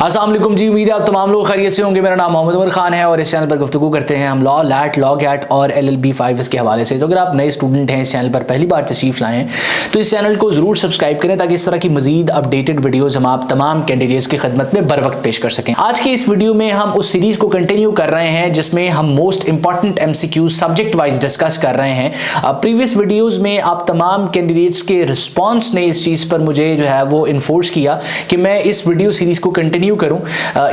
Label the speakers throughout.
Speaker 1: अस्सलाम वालेकुम जी, उम्मीद है आप तमाम लोग खैरियत से होंगे। मेरा नाम मोहम्मद उमर खान है और इस चैनल पर गुफ्तगू करते हैं हम लॉ, लैट, लॉ गैट और LLB 5 इसके हवाले से। तो अगर आप नए स्टूडेंट हैं, इस चैनल पर पहली बार तशरीफ लाएँ तो इस चैनल को ज़रूर सब्सक्राइब करें ताकि इस तरह की मजीद अपडेटेड वीडियोज़ हम आप तमाम कैंडिडेट्स की खदमत में बर वक्त पेश कर सकें। आज की इस वीडियो में हम उस सीरीज़ को कंटिन्यू कर रहे हैं जिसमें हम most important MCQs subject wise discuss कर रहे हैं। प्रीवियस वीडियोज़ में आप तमाम कैंडिडेट्स के रिस्पॉन्स ने इस चीज़ पर मुझे जो है वो इन्फोर्स किया कि मैं इस वीडियो सीरीज़ को कंटिन्यू करूँ।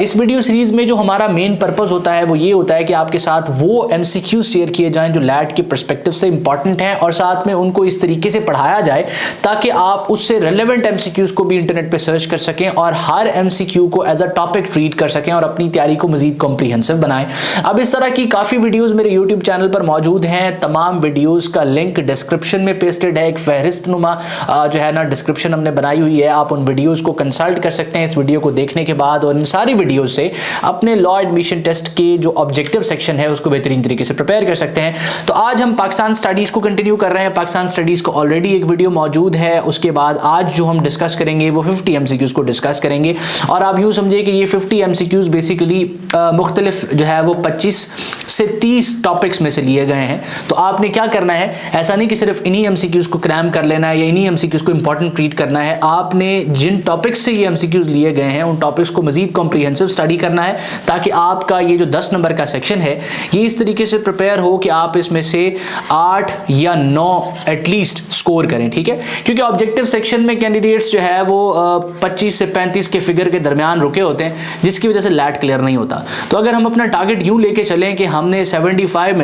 Speaker 1: इस वीडियो सीरीज में जो हमारा मेन पर्पस होता है वो ये होता है कि आपके साथ वो MCQ शेयर किए जाएं जो लैट के पर्सपेक्टिव से इंपॉर्टेंट हैं और साथ में उनको इस तरीके से पढ़ाया जाए ताकि आप उससे रेलेवेंट MCQs को भी इंटरनेट पे सर्च कर सकें और हर MCQ को एज अ टॉपिक ट्रीट कर सकें और अपनी तैयारी को मजीद कॉम्प्रिहेंसिव बनाएं। अब इस तरह की काफ़ी वीडियोज़ मेरे यूट्यूब चैनल पर मौजूद हैं। तमाम वीडियोज़ का लिंक डिस्क्रिप्शन में पेस्टेड है। एक फहरिस्त नुमा जो है ना डिस्क्रिप्शन हमने बनाई हुई है, आप उन वीडियोज़ को कंसल्ट कर सकते हैं इस वीडियो को देखने के बाद और इन सारी वीडियो से अपने लॉ एडमिशन टेस्ट के जो ऑब्जेक्टिव सेक्शन है उसको बेहतरीन तरीके से प्रिपेयर कर सकते हैं। तो आज हम पाकिस्तान स्टडीज को कंटिन्यू कर रहे हैं। पाकिस्तान स्टडीज को ऑलरेडी एक वीडियो मौजूद है, उसके बाद आज जो हम डिस्कस करेंगे वो 50 MCQs को डिस्कस करेंगे और आप यूँ समझिए कि ये 50 MCQs बेसिकली मुख्तलिफ जो है वो 25 से 30 टॉपिक्स में से लिए गए हैं। तो आपने क्या करना है, ऐसा नहीं कि सिर्फ इन्हीं MCQs को क्रैम कर लेना है या इन्हीं MCQs को इंपॉर्टेंट ट्रीट करना है। आपने जिन टॉपिक्स से ये MCQs लिए गए हैं उन टॉपिक्स को मजीद कॉम्प्रिहेंसिव स्टडी करना है ताकि आपका ये जो 10 नंबर का सेक्शन है ये इस तरीके से प्रिपेयर हो कि आप इसमें से 8 या 9 एटलीस्ट स्कोर करें, ठीक है। क्योंकि ऑब्जेक्टिव सेक्शन में कैंडिडेट्स जो है वो 25 से 35 के फिगर के दरमियान रुके होते हैं जिसकी वजह से लैट क्लियर नहीं होता। तो अगर हम अपना टारगेट यूं लेके चलें कि हमने 75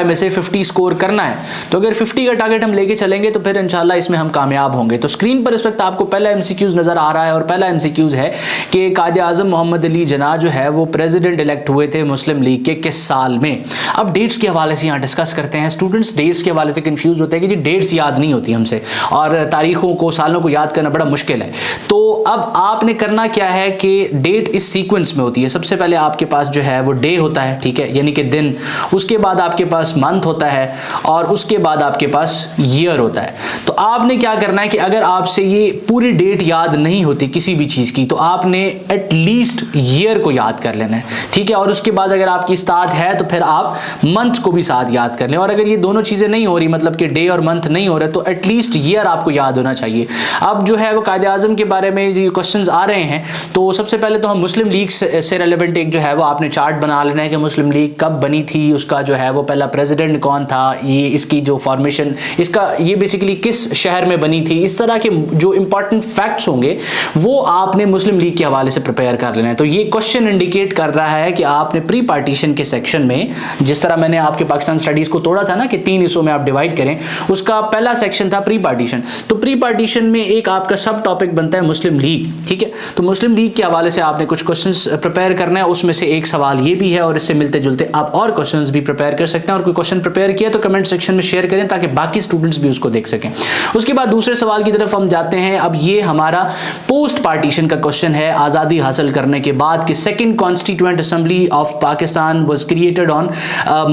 Speaker 1: में से 50 स्कोर करना है, तो अगर 50 का टारगेट हम लेके चलेंगे तो फिर इंशाल्लाह इसमें हम कामयाब होंगे। तो स्क्रीन पर इस वक्त आपको पहला MCQs नजर आ रहा है और पहला MCQs है कि कायदे आज़म मोहम्मद अली जिन्ना जो है वो प्रेसिडेंट इलेक्ट हुए थे मुस्लिम लीग के किस साल में। अब डेट्स के हवाले से यहाँ डिस्कस करते हैं। स्टूडेंट्स डेट्स के हवाले से कंफ्यूज होते हैं कि जी डेट्स याद नहीं होती हमसे और तारीखों को, सालों को याद करना बड़ा मुश्किल है। तो अब आपने करना क्या है कि डेट इस सीक्वेंस में होती है। सबसे पहले आपके पास जो है वो डे होता है, ठीक है, यानी कि दिन, उसके बाद आपके पास मंथ होता है और उसके बाद आपके पास ईयर होता है। तो आपने क्या करना है कि अगर आपसे ये पूरी डेट याद नहीं होती किसी भी चीज की तो आपने एटलीस्ट ईयर को याद कर लेना है, ठीक है। और उसके बाद अगर आपकी साथ है तो फिर आप मंथ को भी साथ याद कर लें और अगर ये दोनों चीजें नहीं हो रही, मतलब कि डे और मंथ नहीं हो रहे, तो एटलीस्ट ईयर आपको याद होना चाहिए। अब जो है वो कायदे आज़म के बारे में जो क्वेश्चंस आ रहे हैं तो सबसे पहले तो हम मुस्लिम लीग से रेलेवेंट एक जो है वो आपने चार्ट बना लेना है कि मुस्लिम लीग कब बनी थी, उसका जो है वो पहला प्रेसिडेंट कौन था, ये इसकी जो फॉर्मेशन, इसका ये बेसिकली किस शहर में बनी थी। इस तरह के जो इंपॉर्टेंट फैक्ट्स होंगे वो आपने मुस्लिम लीग के हवाले से प्रिपेयर कर लेना है। तो ये क्वेश्चन इंडिकेट कर रहा है कि आपने प्री पार्टीशन के सेक्शन में, जिस तरह मैंने आपके पाकिस्तान स्टडीज को तोड़ा था ना कि 3 हिस्सों में आप डिवाइड करें, उसका पहला सेक्शन था प्री पार्टीशन। तो प्री पार्टीशन में एक आपका सब टॉपिक बनता है मुस्लिम लीग, ठीक है। तो मुस्लिम लीग के हवाले से आपने कुछ क्वेश्चंस प्रिपेयर करना है, उसमें से एक सवाल ये भी है और इससे मिलते जुलते आप और क्वेश्चंस भी प्रिपेयर कर सकते हैं और कोई क्वेश्चन प्रिपेयर किया तो कमेंट सेक्शन में शेयर करें ताकि बाकी स्टूडेंट्स भी उसको देख सकें। उसके बाद दूसरे सवाल की तरफ हम जाते हैं। अब ये हमारा पोस्ट पार्टीशन का क्वेश्चन है, आज़ादी हासिल करने के बाद कि second constituent assembly of Pakistan was created on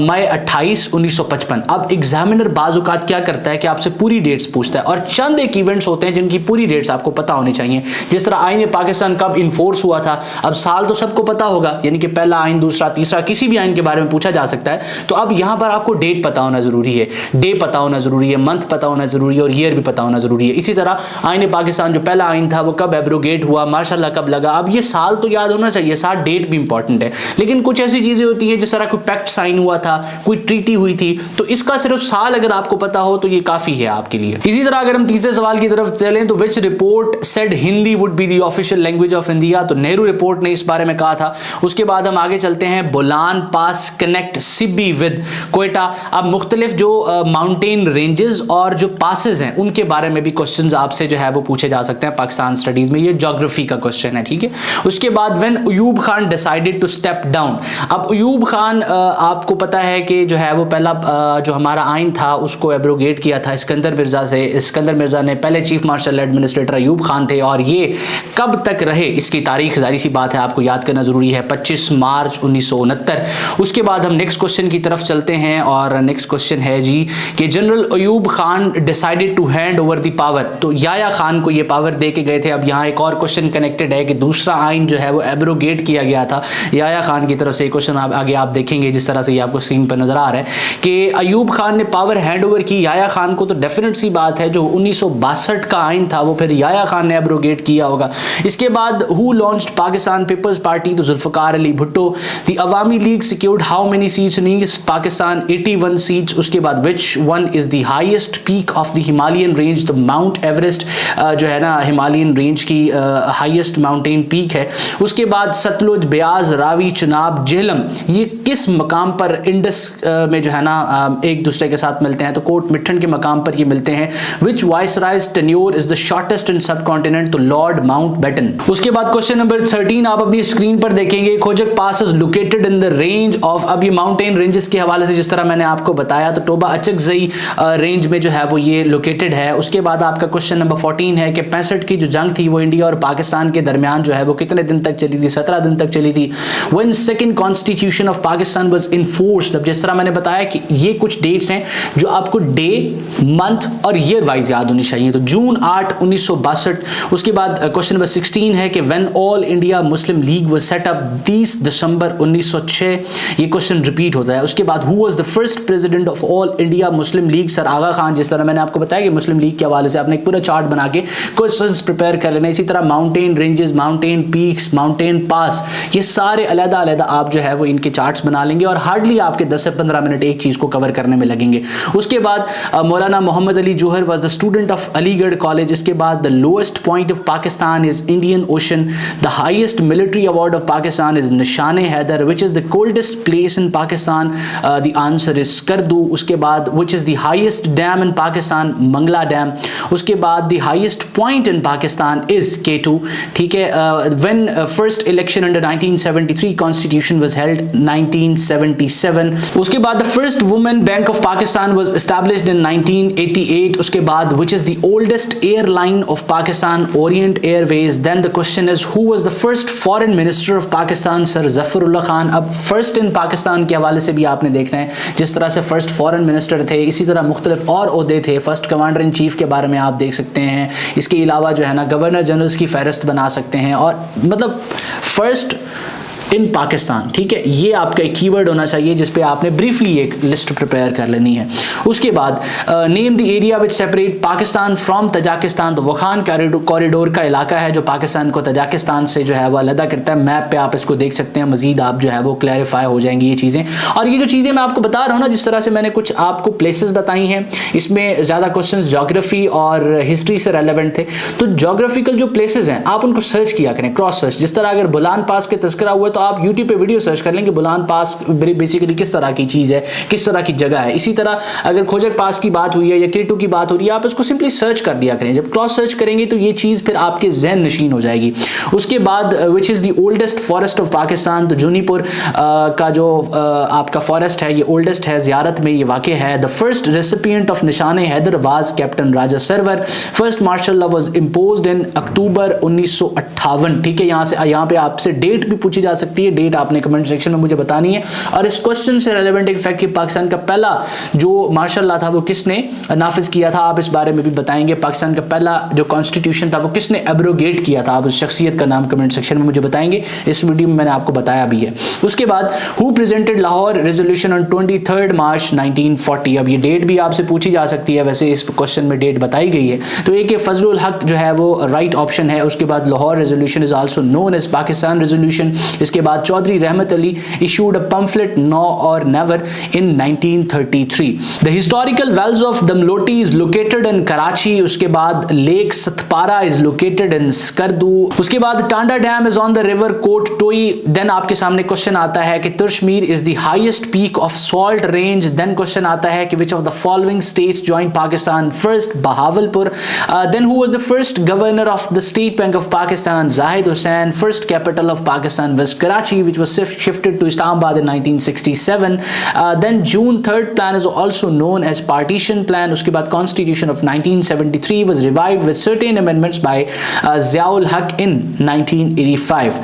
Speaker 1: May 28, 1955। अब एग्जामिनर बाज़-औक़ात क्या करता है कि आपसे पूरी डेट्स पूछता है और चंद एक इवेंट्स होते हैं जिनकी पूरी डेट्स आपको पता होनी चाहिए। जिस तरह आईन पाकिस्तान कब इन्फोर्स हुआ था, अब साल तो सबको पता होगा, यानी कि पहला आइन, दूसरा, तीसरा, किसी भी आइन के बारे में पूछा जा सकता है। तो अब यहाँ पर आपको डेट पता होना जरूरी है, डे पता होना जरूरी है, मंथ पता होना जरूरी है और ईयर भी पता होना जरूरी है। इसी तरह आईन पाकिस्तान जो पहला आइन था वो कब एब्रोगेट हुआ, मार्शल लॉ कब लगा। अब ये साल तो याद होना चाहिए, साथ डेट भी इंपॉर्टेंट है, लेकिन कुछ ऐसी चीजें होती है जिस तरह कोई पैक्ट साइन हुआ था, कोई ट्रीटी हुई थी, तो इसका सिर्फ साल अगर आपको पता हो तो ये काफी है आपके लिए। इसी तरह अगर हम तीसरे सवाल की तरफ चलें तो which report said Hindi would be the official language of India. तो नेहरू रिपोर्ट ने इस बारे में कहा था। उसके बाद हम आगे चलते हैं, बोलान पास कनेक्ट सिब्बी विद क्वेटा। अब मुख्तलिफ जो माउंटेन रेंजेस और जो पासेस हैं उनके बारे में भी क्वेश्चंस आपसे जो है वो पूछे जा सकते हैं पाकिस्तान स्टडीज में। ये ज्योग्राफी का क्वेश्चन है, ठीक है। उसके बाद when Ayub Khan decided to step down. अब अयूब खान आपको पता है कि जो है वो पहला जो हमारा आइन था उसको एब्रोगेट किया था सिकंदर मिर्जा से। सिकंदर मिर्जा ने पहले chief marshal administrator Ayub Khan थे और ये कब तक रहे इसकी तारीख जारी सी बात है आपको याद करना जरूरी है, 25 मार्च 1969। उसके बाद हम नेक्स्ट क्वेश्चन की की तरफ चलते हैं और नेक्स्ट क्वेश्चन है जी कि general Ayub Khan decided to hand over the power, तो याया खान को ये पावर दे के गए थे। अब यहाँ एक और क्वेश्चन कनेक्टेड है कि दूसरा आइन जो है वो एब्रोगेट किया गया था याया खान की तरफ से। क्वेश्चन आगे आप देखेंगे जिस तरह से ये आपको स्क्रीन पर नजर आ रहा है कि अयूब खान ने पावर हैंड ओवर की याया खान को, तो डेफिनेट सी बात है जो 1962 का आइन था वो फिर याया खान ने एब्रोगेट किया होगा। इसके बाद who launched Pakistan Peoples Party, तो Zulfikar Ali Bhutto. The Awami League secured how many seats in East Pakistan, 81 seats. उसके बाद which one is the highest peak of the Himalayan range, तो माउंट एवरेस्ट जो है ना हिमालयन रेंज की हाईएस्ट माउंटेन पीक है। उसके बाद सतलुज, ब्यास, रावी, चनाब, जेहलम ये किस मकाम पर इंडस में जो है ना एक दूसरे के साथ मिलते हैं, तो कोट मिठन के मकाम पर ये मिलते हैं। विच वाइसरायज टेन्योर इज द शॉर्टेस्ट इन सब कॉन्टिनेंट, तो लॉर्ड माउंटबेटन। उसके बाद क्वेश्चन नंबर 13 आप अपनी स्क्रीन पर देखेंगे। Khojak pass is located in the range of, अब ये माउंटेन रेंजेस के हवाले से जिस तरह मैंने आपको बताया, तो टोबा अचकजई रेंज में जो है वो ये लोकेटेड है। उसके बाद आपका क्वेश्चन नंबर 14 है कि 65 की जो जंग थी वो इंडिया और पाकिस्तान के दरमियान जो है वो कितने दिन तक चली थी, 17 दिन तक चली थी। When second constitution of Pakistan was enforced, अब जिस तरह मैंने बताया कि ये कुछ डेट्स हैं जो आपको डे, मंथ और ईयर वाइज याद होनी चाहिए, तो जून 8 1962। उसके बाद क्वेश्चन नंबर 16 है कि when All India Muslim League was set up, 30 December 1906, ये क्वेश्चन रिपीट होता है। उसके बाद who was the first president of All India Muslim League, sir Aga Khan. जिस तरह मैंने आपको बताया कि मुस्लिम लीग के हवाले से आपने एक पूरा चार्ट बना के क्वेश्चंस प्रिपेयर कर लेना। इसी तरह mountain ranges, mountain peaks, mountain pass, ये सारे अलग अलग आप जो है वो इनके चार्ट्स बना लेंगे और हार्डली आपके 10 से 15 मिनट एक चीज को कवर करने में लगेंगे। उसके बाद Maulana Mohammad Ali Jauhar was the student of Aligarh college. इसके बाद the lowest point of Pakistan is Indian Ocean, the highest military award of Pakistan is Nishan Haider, which is the coldest place in Pakistan, the answer is Skardu. उसके बाद which is the highest dam in Pakistan, Mangla dam. उसके बाद the highest point in Pakistan is K2, ठीक है। When first election under 1973 constitution was held, 1977। उसके बाद the first women bank of Pakistan was established in 1988। उसके बाद which is the oldest airline of Pakistan, Orient Airways. Then the question is who was the first foreign minister of Pakistan, sir Zafarullah Khan. अब first इन पाकिस्तान के हवाले से भी आपने देखना है, जिस तरह से फर्स्ट फॉरेन मिनिस्टर थे, इसी तरह मुख्तलिफ और ओहदे थे। फर्स्ट कमांडर इन चीफ के बारे में आप देख सकते हैं। इसके अलावा जो है ना गवर्नर जनरल्स की फहरिस्त बना सकते हैं और मतलब फर्स्ट इन पाकिस्तान, ठीक है। ये आपका एक कीवर्ड होना चाहिए जिस पे आपने ब्रीफली एक लिस्ट प्रिपेयर कर लेनी है। उसके बाद name the area which separate Pakistan from Tajikistan, तो वखान कॉरिडोर का इलाका है जो पाकिस्तान को तजाकिस्तान से जो है वो अलग करता है। मैप पे आप इसको देख सकते हैं, मजीद आप जो है वो क्लैरिफाई हो जाएंगी ये चीज़ें। और ये जो चीज़ें मैं आपको बता रहा हूँ ना, जिस तरह से मैंने कुछ आपको प्लेसेस बताई हैं, इसमें ज़्यादा क्वेश्चन ज्योग्राफी और हिस्ट्री से रेलिवेंट थे। तो ज्योग्राफिकल जो प्लेसेस हैं आप उनको सर्च किया करें, क्रॉस सर्च। जिस तरह अगर बुलान पास के तस्करा हुआ तो आप YouTube पे वीडियो सर्च कर लेंगे बुलान पास बेसिकली किस तरह की चीज है, किस तरह की जगह है। इसी तरह अगर खोजक पास की बात हुई है या K2 की बात हो रही है, आप इसको सिंपली सर्च कर दिया करें। जब क्रॉस सर्च करेंगे तो ये चीज फिर आपके जहन नशीन हो जाएगी। उसके बाद which is the oldest forest of Pakistan, तो जूनीपुर का जो आपका फॉरेस्ट है ये ओल्डेस्ट है, जियारत में ये वाक़ है। The first recipient of Nishan Haider was captain Raja Sarwar. First martial law was imposed in October 1958, ठीक है। यहाँ पे आपसे डेट भी पूछी जा सकती है, डेट आपने कमेंट सेक्शन में मुझे बतानी है। और इस क्वेश्चन से रेलेवेंट एक फैक्ट कि पाकिस्तान का पहला जो मार्शल लॉ था वो किसने नाफिज किया था, आप इस बारे में भी बताएंगे। पाकिस्तान का पहला जो कॉन्स्टिट्यूशन था वो किसने एब्रोगेट किया था, आप उस शख्सियत का नाम कमेंट सेक्शन में मुझे बताएंगे। इस वीडियो में मैंने आपको बताया भी है। उसके बाद who presented Lahore resolution on 23 मार्च 1940, अब ये डेट भी आपसे पूछी जा सकती है, वैसे इस क्वेश्चन में डेट बताई गई है। तो एक फजलुल हक जो है वो राइट ऑप्शन है। उसके बाद Lahore resolution is also known as Pakistan resolution. इसके बाद चौधरी रहमत Ali issued a pamphlet now or never in 1933. The historical wells of Damloti is located in Karachi. उसके बाद Lake Satpara is located in Skardu. उसके बाद Tanda Dam is on the river Kot Toi. Then आपके सामने question आता है कि Turshmir is the highest peak of salt range. Then question आता है कि which of the following states joined Pakistan first? Bahawalpur. Then who was the first governor of the State Bank of Pakistan? Zahid Hussain. First capital of Pakistan was Karachi, which was shifted to Islamabad in 1967. Then June 3rd plan is also known as partition plan. उसके बाद Constitution of 1973 was revived with certain amendments by Ziaul Haq in 1985.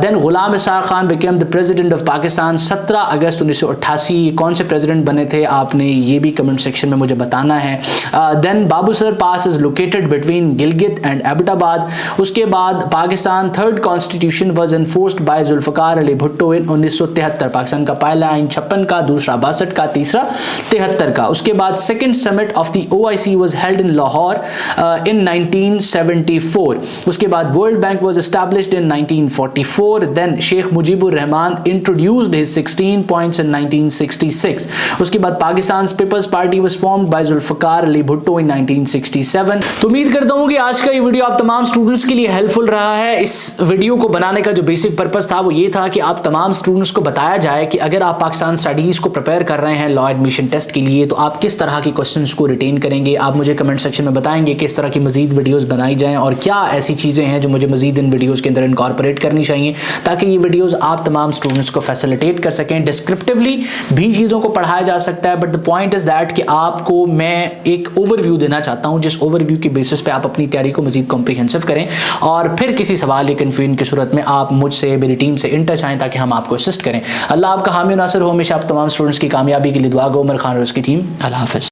Speaker 1: Then Ghulam Ishaq Khan became the president of Pakistan 17 अगस्त 1988. कौन से president बने थे आपने ये भी comment section में मुझे बताना है. Then Babusar Pass is located between Gilgit and Abbottabad. उसके बाद Pakistan third constitution was enforced by Zulfikar Ali Bhutto in 1973. Pakistan का पहला आइन 56 का, दूसरा 62 का, तीसरा 73 का. उसके बाद second summit of the OIC was held in Lahore in 1974. उसके बाद World Bank was established in 1944. Then Sheikh Mujibur Rahman introduced his 16 points in 1966. उसके बाद Pakistan Peoples Party was formed by Zulfikar Ali Bhutto in 1967. तो उम्मीद करता हूं कि आज का ये वीडियो आप तमाम स्टूडेंट्स के लिए हेल्पफुल रहा है. इस वीडियो को बनाने का जो बेसिक पर्पस था वो ये था कि आप तमाम स्टूडेंट्स को बताया जाए कि अगर आप पाकिस्तान स्टडीज को प्रिपेयर कर रहे हैं लॉ एडमिशन टेस्ट के लिए तो आप किस तरह की क्वेश्चंस को रिटेन करेंगे. आप मुझे कमेंट सेक्शन में बताएंगे किस तरह की मजीद वीडियोस बनाई जाएं और क्या ऐसी चीजें हैं जो मुझे मजीद इन वीडियोस के अंदर इनकॉर्पोरेट करनी चाहिए ताकि ये वीडियोस आप तमाम स्टूडेंट्स को फैसिलिटेट कर सकें. डिस्क्रिप्टिवली भी चीज़ों को पढ़ाया जा सकता है, but the point is that कि आपको मैं एक ओवरव्यू देना चाहता हूं जिस ओवरव्यू की बेसिस पे आप अपनी तैयारी को मजीद कॉम्प्रिहेंसिव करें और फिर किसी सवाल या कन्फ्यूजन की सूरत में आप मुझसे मेरी टीम से इन टच आएँ ताकि हम आपको असिस्ट करें. अल्लाह आपका हामी नासिर हो. हमेशा आप तमाम स्टूडेंट्स की कामयाबी के लिए दुआ गो. उमर खान और उसकी टीम. अल्लाह हाफ़िज़.